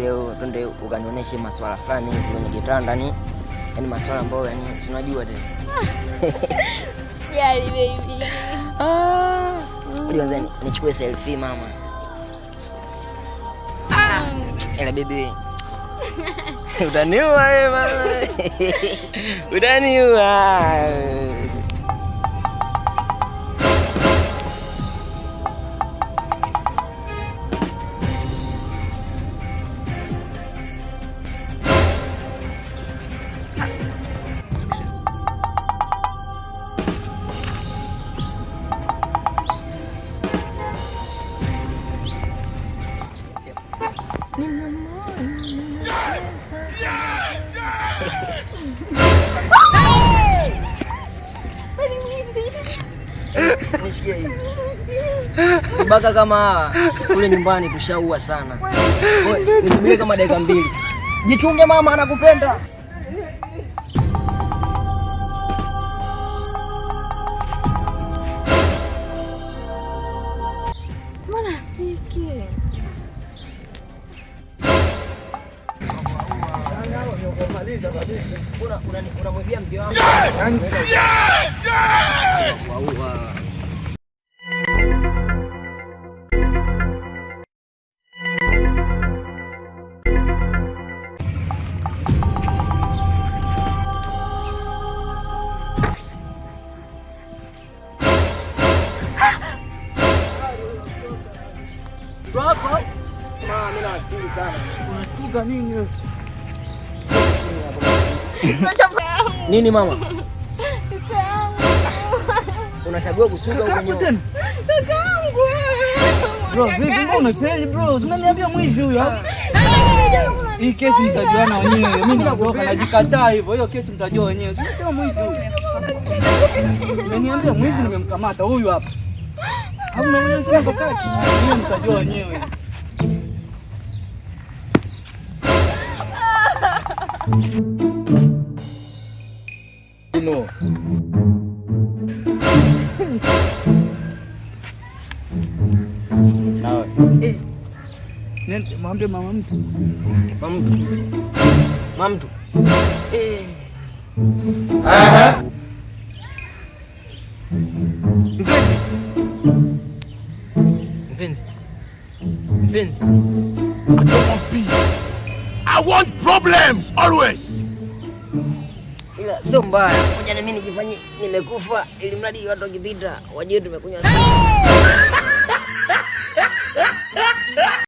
leo twende ukanionyeshe masuala fulani hivi kwenye kitanda ni yani masuala ambayo yani si unajua tena. Jali baby. Kwanza nichukue selfie mama. Ela baby. Utaniua wewe mama. Utaniua. Mbaka kama kule nyumbani tushaua sana. Nisubiri kama dakika 2. Jichunge mama anakupenda. Mbona fiki? Unamaliza kabisa. Unamwambia mke wangu. Baba, mimi nasitiri sana. Unasikia nini wewe? Nini mama? Unachagua kusuka huko nyuma. Kakaangu wewe. Bro, vipi mbona unacheza bro? Unaniambia mwizi huyo? Hii kesi mtajuana wenyewe. Mimi naondoka najikataa hivyo. Hiyo kesi mtajua wenyewe. Sio mwizi huyo. Unaniambia mwizi nimemkamata huyu hapa. Hamna wewe sema kakaki. Hiyo mtajua wenyewe. No. Nawe. Nende mwambie mama mtu. Mama mtu. Mpenzi. I don't want peace. I want problems always. Ila sio mbaya. Ngoja na mimi nijifanye nimekufa ili mradi watu wakipita wajue tumekunywa sumu.